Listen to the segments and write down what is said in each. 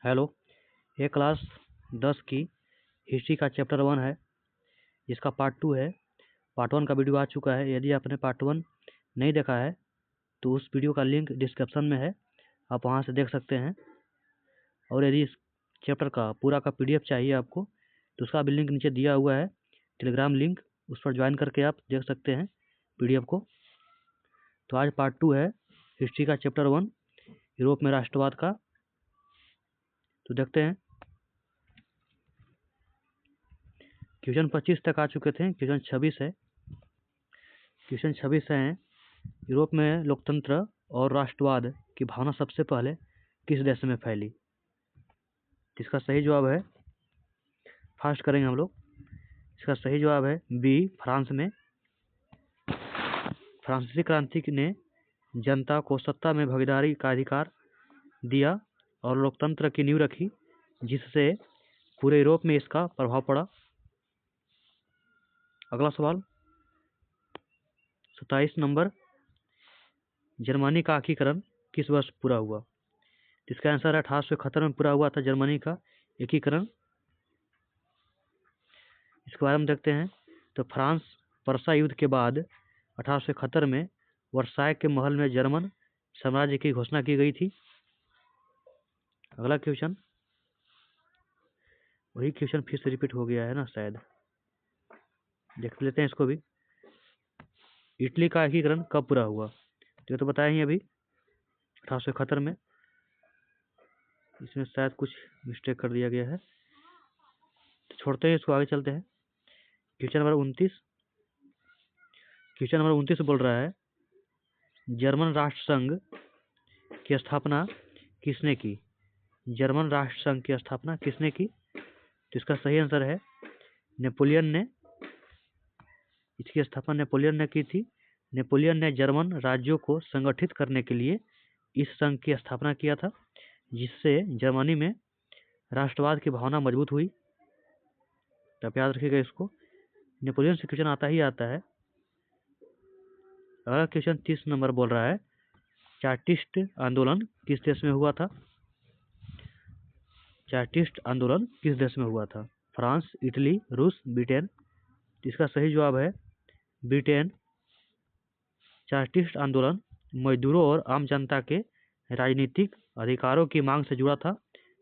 Hello. ये class 10 की history का चैप्टर 1 है, जिसका पार्ट 2 है। पार्ट 1 का वीडियो आ चुका है। यदि आपने पार्ट 1 नहीं देखा है तो उस वीडियो का लिंक डिस्क्रिप्शन में है, आप वहां से देख सकते हैं। और यदि इस चैप्टर का पूरा का पीडीएफ चाहिए आपको तो उसका भी लिंक नीचे दिया हुआ है, टेलीग्राम लिंक, उस पर ज्वाइन करके आप देख सकते हैं पीडीएफ को। तो आज पार्ट 2 है हिस्ट्री का चैप्टर 1, यूरोप में राष्ट्रवाद का। तो देखते हैं। क्वेश्चन 25 तक आ चुके थे, क्वेश्चन 26 है। क्वेश्चन 26 है, यूरोप में लोकतंत्र और राष्ट्रवाद की भावना सबसे पहले किस देश में फैली? इसका सही जवाब है, फास्ट करेंगे हम लोग। इसका सही जवाब है बी, फ्रांस में। फ्रांसीसी क्रांति ने जनता को सत्ता में भागीदारी का अधिकार दिया और लोकतंत्र की नींव रखी, जिससे पूरे यूरोप में इसका प्रभाव पड़ा। अगला सवाल 27 नंबर, जर्मनी का एकीकरण किस वर्ष पूरा हुआ? इसका आंसर है 1871 में पूरा हुआ था जर्मनी का एकीकरण। इसके बारे में देखते हैं। तो फ्रांस परसा युद्ध के बाद 1871 में वर्साय के महल में जर्मन साम्राज्य की घोषणा की गई थी। अगला क्वेश्चन, वही क्वेश्चन फिर से रिपीट हो गया है ना शायद, देख लेते हैं इसको भी। इटली का एकीकरण कब पूरा हुआ? तो ये तो बताया ही अभी, 1871 में। इसमें शायद कुछ मिस्टेक कर दिया गया है, तो छोड़ते हैं इसको, आगे चलते हैं। Question number 29। क्वेश्चन नंबर 29 बोल रहा है, जर्मन राष्ट्र संघ की स्थापना किसने की? जर्मन राष्ट्र संघ की स्थापना किसने की? तो इसका सही आंसर है नेपोलियन ने। इसकी स्थापना नेपोलियन ने की थी। नेपोलियन ने जर्मन राज्यों को संगठित करने के लिए इस संघ की स्थापना किया था, जिससे जर्मनी में राष्ट्रवाद की भावना मजबूत हुई। तो आप याद रखिएगा इसको, नेपोलियन से क्वेश्चन आता ही आता है। अगला क्वेश्चन 30 नंबर बोल रहा है, चार्टिस्ट आंदोलन किस देश में हुआ था? चार्टिस्ट आंदोलन किस देश में हुआ था? फ्रांस, इटली, रूस, ब्रिटेन। इसका सही जवाब है ब्रिटेन। चार्टिस्ट आंदोलन मजदूरों और आम जनता के राजनीतिक अधिकारों की मांग से जुड़ा था,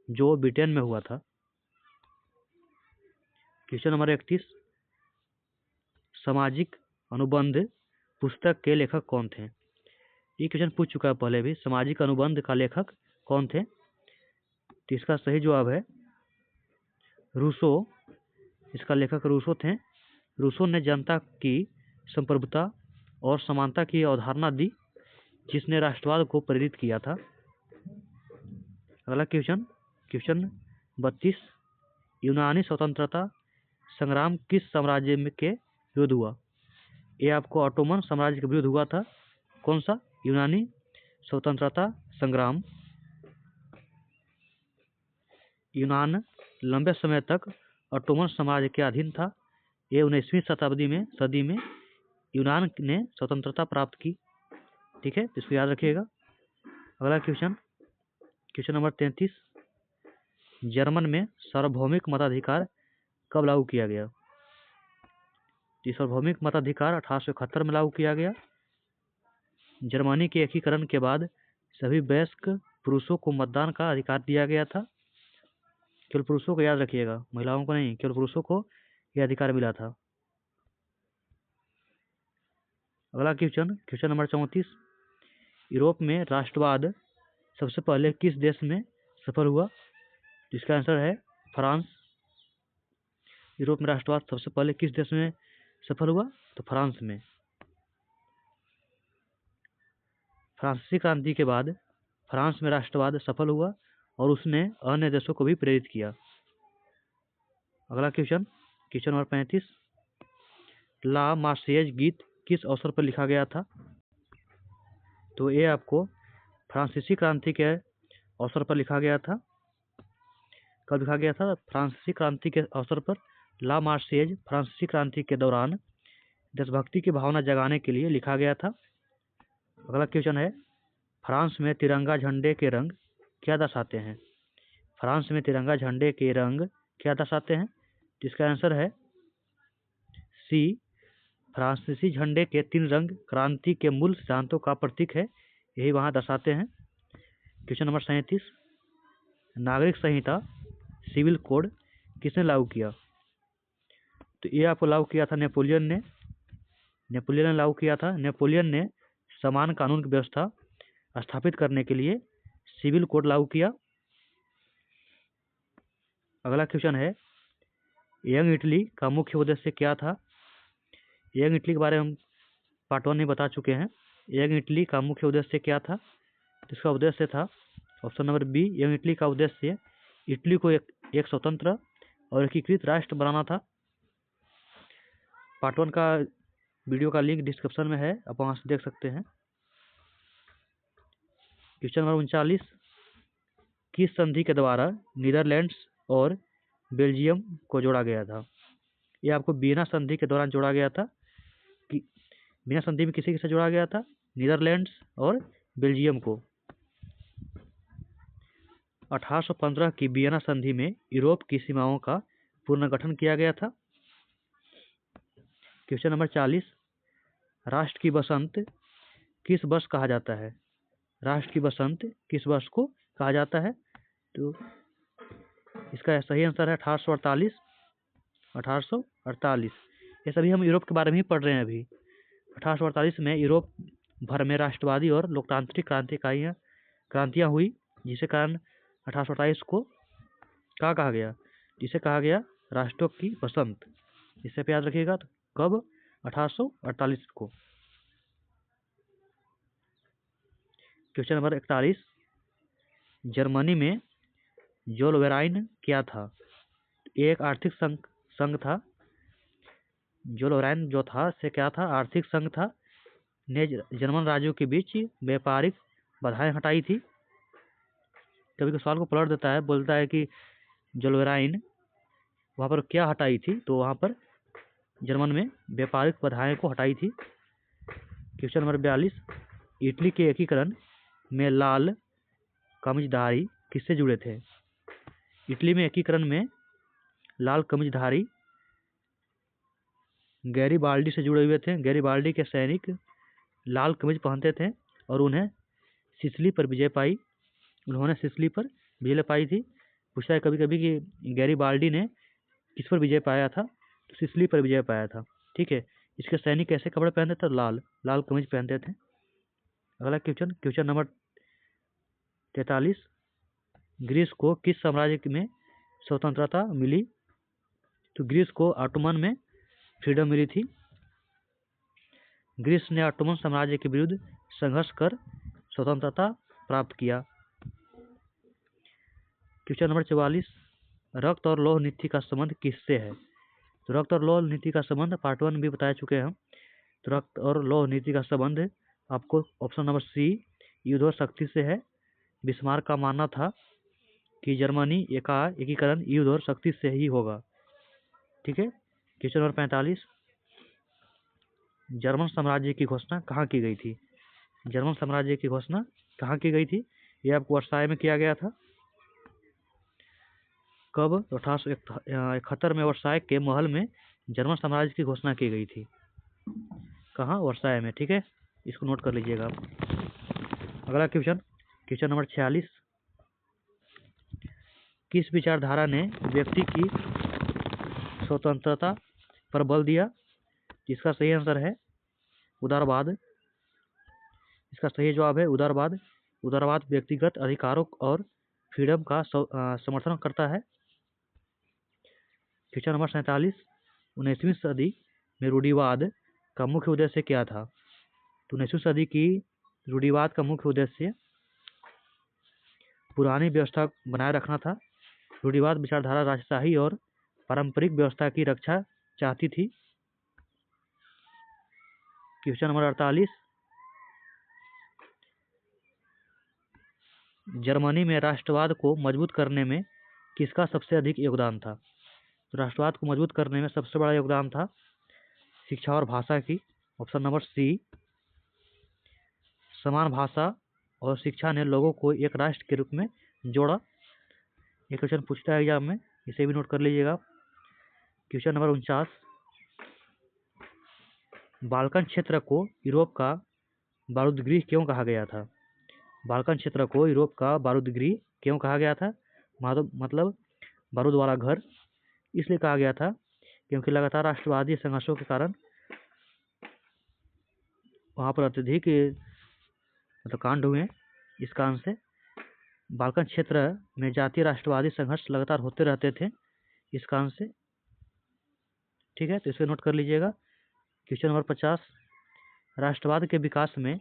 जो ब्रिटेन में हुआ था। क्वेश्चन नंबर 31, सामाजिक अनुबंध पुस्तक के लेखक कौन थे? ये क्वेश्चन पूछ चुका है पहले भी, सामाजिक अनुबंध का लेखक कौन थे? तो इसका सही जवाब है रूसो। इसका लेखक रूसो थे। रूसो ने जनता की संप्रभुता और समानता की अवधारणा दी, जिसने राष्ट्रवाद को प्रेरित किया था। अगला क्वेश्चन, क्वेश्चन 32, यूनानी स्वतंत्रता संग्राम किस साम्राज्य के विरुद्ध हुआ? ये आपको ऑटोमन साम्राज्य के विरुद्ध हुआ था। कौन सा? यूनानी स्वतंत्रता संग्राम। यूनान लंबे समय तक ऑटोमन साम्राज्य के अधीन था। ये 19वीं सदी में यूनान ने स्वतंत्रता प्राप्त की। ठीक है, इसको याद रखिएगा। अगला क्वेश्चन, क्वेश्चन नंबर 33, जर्मन में सार्वभौमिक मताधिकार कब लागू किया गया? सार्वभौमिक मताधिकार 1871 में लागू किया गया। जर्मनी के एकीकरण के बाद सभी वयस्क पुरुषों को मतदान का अधिकार दिया गया था। केवल पुरुषों को याद रखिएगा, महिलाओं को नहीं, केवल पुरुषों को यह अधिकार मिला था। अगला क्वेश्चन, क्वेश्चन नंबर 34, यूरोप में राष्ट्रवाद सबसे पहले किस देश में सफल हुआ? इसका आंसर है फ्रांस। यूरोप में राष्ट्रवाद सबसे पहले किस देश में सफल हुआ? तो फ्रांस में। फ्रांसीसी क्रांति के बाद फ्रांस में राष्ट्रवाद सफल हुआ और उसने अन्य देशों को भी प्रेरित किया। अगला क्वेश्चन, क्वेश्चन नंबर 35, ला मार्सेज गीत किस अवसर पर लिखा गया था? तो ये आपको फ्रांसीसी क्रांति के अवसर पर लिखा गया था। कब लिखा गया था? फ्रांसीसी क्रांति के अवसर पर। ला मार्सेज फ्रांसीसी क्रांति के दौरान देशभक्ति की भावना जगाने के लिए लिखा गया था। अगला क्वेश्चन है, फ्रांस में तिरंगा झंडे के रंग क्या दर्शाते हैं? फ्रांस में तिरंगा झंडे के रंग क्या दर्शाते हैं? तो इसका आंसर है सी, फ्रांसीसी झंडे के 3 रंग क्रांति के मूल सिद्धांतों का प्रतीक है, यही वहाँ दर्शाते हैं। क्वेश्चन नंबर 37, नागरिक संहिता सिविल कोड किसने लागू किया? तो ये आपको लागू किया था नेपोलियन ने लागू किया था। नेपोलियन ने समान कानून की व्यवस्था स्थापित करने के लिए सिविल कोड लागू किया। अगला क्वेश्चन है, यंग इटली का मुख्य उद्देश्य क्या था? यंग इटली के बारे में हम पार्ट 1 में बता चुके हैं। यंग इटली का मुख्य उद्देश्य क्या था? इसका उद्देश्य था option number B, Young Italy का उद्देश्य इटली को एक स्वतंत्र और एकीकृत राष्ट्र बनाना था। पार्ट 1 का वीडियो का लिंक डिस्क्रिप्शन में है, आप वहाँ से देख सकते हैं। क्वेश्चन नंबर 39, किस संधि के द्वारा नीदरलैंड्स और बेल्जियम को जोड़ा गया था? ये आपको वियना संधि के दौरान जोड़ा गया था। कि वियना संधि में किसे किसे जोड़ा गया था? नीदरलैंड्स और बेल्जियम को। 1815 की वियना संधि में यूरोप की सीमाओं का पुनर्गठन किया गया था। क्वेश्चन नंबर 40, राष्ट्र की बसंत किस वर्ष कहा जाता है? राष्ट्र की बसंत किस वर्ष को कहा जाता है? तो इसका सही आंसर है 1848। 1848। ये सभी हम यूरोप के बारे में ही पढ़ रहे हैं अभी। 1848 में यूरोप भर में राष्ट्रवादी और लोकतांत्रिक क्रांतियाँ हुई, जिसे कारण 1848 को क्या कहा गया? जिसे कहा गया राष्ट्रों की बसंत। इसे पे याद रखिएगा। तो कब? 1848 को। क्वेश्चन नंबर 41, जर्मनी में जोलवेराइन क्या था? एक आर्थिक संघ था। जोलवेराइन जो था से क्या था? आर्थिक संघ था। ने जर्मन राज्यों के बीच व्यापारिक बाधाएं हटाई थी। कभी कभी सवाल को पलट देता है, बोलता है कि जोलवेराइन वहाँ पर क्या हटाई थी? तो वहाँ पर जर्मन में व्यापारिक बाधाएं को हटाई थी। क्वेश्चन नंबर 42, इटली के एकीकरण में लाल कमीजधारी किससे जुड़े थे? इटली में एकीकरण में लाल कमीजधारी गैरीबाल्डी से जुड़े हुए थे। गैरीबाल्डी के सैनिक लाल कमीज पहनते थे और उन्होंने सिसिली पर विजय पाई थी। पूछा है कभी कभी कि गैरीबाल्डी ने किस पर विजय पाया था? तो सिसिली पर विजय पाया था। ठीक है। इसके सैनिक कैसे कपड़े पहनते थे? लाल कमीज पहनते थे। अगला क्वेश्चन नंबर 43, ग्रीस को किस साम्राज्य में स्वतंत्रता मिली? तो ग्रीस को ऑटोमन में फ्रीडम मिली थी। ग्रीस ने ऑटोमन साम्राज्य के विरुद्ध संघर्ष कर स्वतंत्रता प्राप्त किया। क्वेश्चन नंबर 44, रक्त और लौह नीति का संबंध किससे है? तो रक्त और लौह नीति का संबंध पार्ट 1 भी बताया चुके हैं हम। तो रक्त और लौह नीति का संबंध आपको ऑप्शन नंबर सी, युद्ध और शक्ति से है। बिस्मार्क का मानना था कि जर्मनी का एकीकरण युद्ध और शक्ति से ही होगा। ठीक है। क्वेश्चन नंबर 45, जर्मन साम्राज्य की घोषणा कहाँ की गई थी? जर्मन साम्राज्य की घोषणा कहाँ की गई थी? यह आपको वर्साय में किया गया था। कब? 1871 में वर्साय के महल में जर्मन साम्राज्य की घोषणा की गई थी। कहाँ? वर्साय में। ठीक है, इसको नोट कर लीजिएगा आप। अगला क्वेश्चन नंबर 46, किस विचारधारा ने व्यक्ति की स्वतंत्रता पर बल दिया? इसका सही आंसर है उदारवाद। इसका सही जवाब है उदारवाद। उदारवाद व्यक्तिगत अधिकारों और फ्रीडम का समर्थन करता है। क्वेश्चन नंबर 47, 19वीं सदी में रूढ़िवाद का मुख्य उद्देश्य क्या था? तो 19वीं सदी की रूढ़िवाद का मुख्य उद्देश्य पुरानी व्यवस्था बनाए रखना था। रूढ़िवाद विचारधारा राजशाही और पारंपरिक व्यवस्था की रक्षा चाहती थी। क्वेश्चन नंबर 48, जर्मनी में राष्ट्रवाद को मजबूत करने में किसका सबसे अधिक योगदान था? तो राष्ट्रवाद को मजबूत करने में सबसे बड़ा योगदान था शिक्षा और भाषा की। ऑप्शन नंबर सी, समान भाषा और शिक्षा ने लोगों को एक राष्ट्र के रूप में जोड़ा। ये क्वेश्चन पूछता है एग्जाम में, इसे भी नोट कर लीजिएगा। क्वेश्चन नंबर 49, बाल्कन क्षेत्र को यूरोप का बारूदगृह क्यों कहा गया था? बाल्कन क्षेत्र को यूरोप का बारूदगृह क्यों कहा गया था? मतलब बारूद वाला घर इसलिए कहा गया था क्योंकि लगातार राष्ट्रवादी संघर्षों के कारण वहाँ पर अत्यधिक मतलब कांड हुए। इस कारण से बाल्कन क्षेत्र में जातीय राष्ट्रवादी संघर्ष लगातार होते रहते थे, इस कारण से। ठीक है, तो इसे नोट कर लीजिएगा। क्वेश्चन नंबर 50, राष्ट्रवाद के विकास में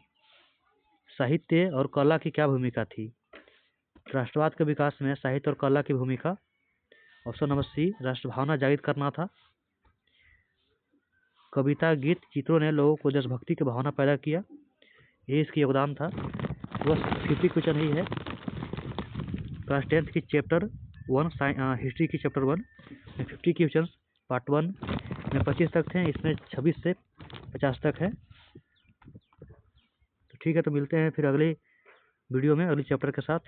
साहित्य और कला की क्या भूमिका थी? राष्ट्रवाद के विकास में साहित्य और कला की भूमिका, ऑप्शन नंबर सी, राष्ट्रभावना जागृत करना था। कविता, गीत, चित्रों ने लोगों को देशभक्ति की भावना पैदा किया, ये इसकी योगदान था। बस 50 क्वेश्चन ही है। क्लास 10th की चैप्टर 1 हिस्ट्री की चैप्टर 1 में 50 क्वेश्चन पार्ट 1 में 25 तक थे, इसमें 26 से 50 तक है। तो ठीक है, तो मिलते हैं फिर अगले वीडियो में अगले चैप्टर के साथ।